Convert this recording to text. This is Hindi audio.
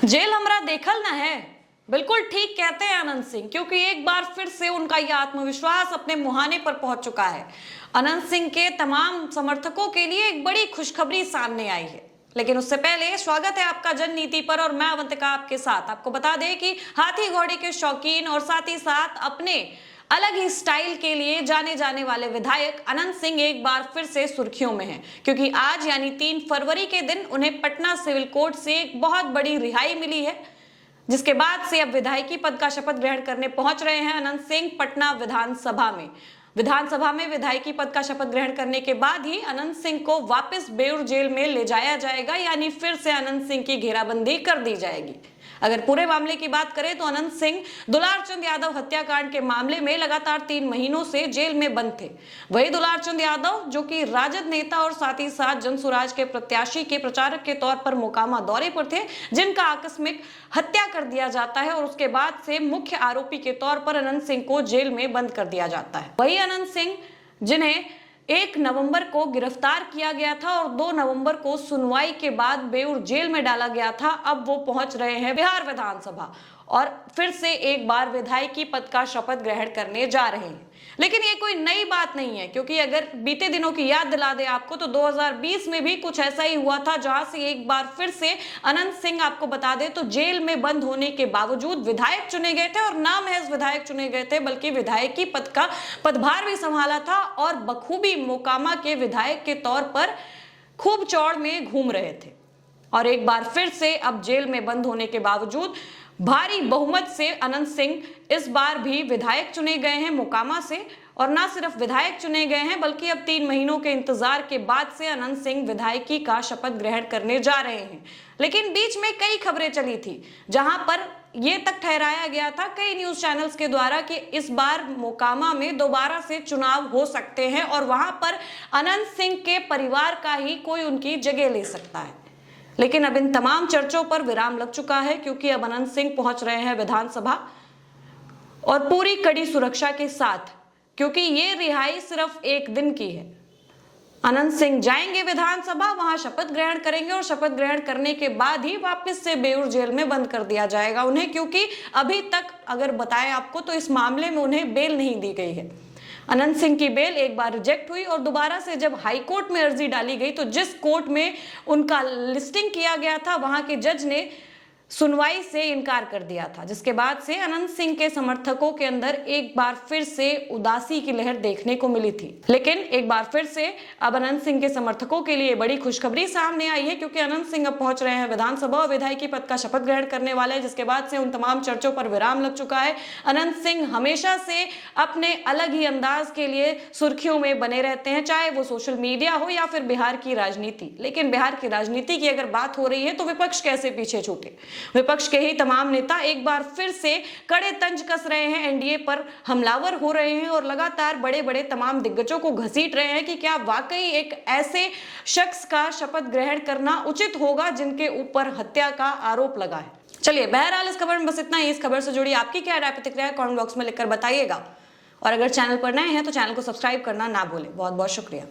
जेल हमरा देखल ना है, बिल्कुल ठीक कहते हैं अनंत सिंह, क्योंकि एक बार फिर से उनका यह आत्मविश्वास अपने मुहाने पर पहुंच चुका है। अनंत सिंह के तमाम समर्थकों के लिए एक बड़ी खुशखबरी सामने आई है। लेकिन उससे पहले स्वागत है आपका जननीति पर, और मैं अवंतिका आपके साथ। आपको बता दें कि हाथी घोड़े के शौकीन और साथ ही साथ अपने अलग ही स्टाइल के लिए जाने जाने वाले विधायक अनंत सिंह एक बार फिर से सुर्खियों में हैं, क्योंकि आज यानी 3 फरवरी के दिन उन्हें पटना सिविल कोर्ट से एक बहुत बड़ी रिहाई मिली है, जिसके बाद से अब विधायकी पद का शपथ ग्रहण करने पहुंच रहे हैं अनंत सिंह पटना विधानसभा में विधायकी पद का शपथ ग्रहण करने के बाद ही अनंत सिंह को वापस बेउर जेल में ले जाया जाएगा, यानी फिर से अनंत सिंह की घेराबंदी कर दी जाएगी। अगर पूरे मामले की बात करें तो अनंत सिंह दुलारचंद यादव हत्याकांड के मामले में लगातार 3 महीनों से जेल में बंद थे। वही दुलारचंद यादव, जो कि राजद नेता और साथ ही साथ जनसुराज के प्रत्याशी के प्रचारक के तौर पर मोकामा दौरे पर थे, जिनका आकस्मिक हत्या कर दिया जाता है और उसके बाद से मुख्य आरोपी के तौर पर अनंत सिंह को जेल में बंद कर दिया जाता है। वही अनंत सिंह, जिन्हें 1 नवंबर को गिरफ्तार किया गया था और 2 नवंबर को सुनवाई के बाद बेउर जेल में डाला गया था, अब वो पहुंच रहे हैं बिहार विधानसभा और फिर से एक बार विधायकी पद का शपथ ग्रहण करने जा रहे हैं। लेकिन ये कोई नई बात नहीं है, क्योंकि अगर बीते दिनों की याद दिला दे आपको तो 2020 में भी कुछ ऐसा ही हुआ था, जहां से एक बार फिर से अनंत सिंह, आपको बता दे तो जेल में बंद होने के बावजूद विधायक चुने गए थे, और ना महज विधायक चुने गए थे बल्कि विधायकी पद का पदभार भी संभाला था और बखूबी मोकामा के विधायक के तौर पर खूब चौड़ में घूम रहे थे। और एक बार फिर से अब जेल में बंद होने के बावजूद भारी बहुमत से अनंत सिंह इस बार भी विधायक चुने गए हैं मोकामा से, और ना सिर्फ विधायक चुने गए हैं बल्कि अब 3 महीनों के इंतजार के बाद से अनंत सिंह विधायकी का शपथ ग्रहण करने जा रहे हैं। लेकिन बीच में कई खबरें चली थी, जहां पर यह तक ठहराया गया था कई न्यूज चैनल्स के द्वारा कि इस बार मोकामा में दोबारा से चुनाव हो सकते हैं और वहां पर अनंत सिंह के परिवार का ही कोई उनकी जगह ले सकता है। लेकिन अब इन तमाम चर्चों पर विराम लग चुका है, क्योंकि अब अनंत सिंह पहुंच रहे हैं विधानसभा और पूरी कड़ी सुरक्षा के साथ, क्योंकि ये रिहाई सिर्फ 1 दिन की है। अनंत सिंह जाएंगे विधानसभा, वहां शपथ ग्रहण करेंगे और शपथ ग्रहण करने के बाद ही वापस से बेउर जेल में बंद कर दिया जाएगा उन्हें, क्योंकि अभी तक अगर बताएं आपको तो इस मामले में उन्हें बेल नहीं दी गई है। अनंत सिंह की बेल एक बार रिजेक्ट हुई और दोबारा से जब हाई कोर्ट में अर्जी डाली गई तो जिस कोर्ट में उनका लिस्टिंग किया गया था, वहां के जज ने सुनवाई से इनकार कर दिया था, जिसके बाद से अनंत सिंह के समर्थकों के अंदर एक बार फिर से उदासी की लहर देखने को मिली थी। लेकिन एक बार फिर से अब अनंत सिंह के समर्थकों के लिए बड़ी खुशखबरी सामने आई है, क्योंकि अनंत सिंह अब पहुंच रहे हैं विधानसभा और विधायकी पद का शपथ ग्रहण करने वाले हैं, जिसके बाद से उन तमाम चर्चों पर विराम लग चुका है। अनंत सिंह हमेशा से अपने अलग ही अंदाज के लिए सुर्खियों में बने रहते हैं, चाहे वो सोशल मीडिया हो या फिर बिहार की राजनीति। लेकिन बिहार की राजनीति की अगर बात हो रही है तो विपक्ष कैसे पीछे छूटे। विपक्ष के ही तमाम नेता एक बार फिर से कड़े तंज कस रहे हैं, एनडीए पर हमलावर हो रहे हैं और लगातार बड़े बड़े तमाम दिग्गजों को घसीट रहे हैं कि क्या वाकई एक ऐसे शख्स का शपथ ग्रहण करना उचित होगा जिनके ऊपर हत्या का आरोप लगा है। चलिए, बहरहाल इस खबर में बस इतना ही। इस खबर से जुड़ी आपकी क्या राय प्रतिक्रिया है कमेंट बॉक्स में लिखकर बताइएगा, और अगर चैनल पर नए हैं तो चैनल को सब्सक्राइब करना ना भूलें। बहुत बहुत शुक्रिया।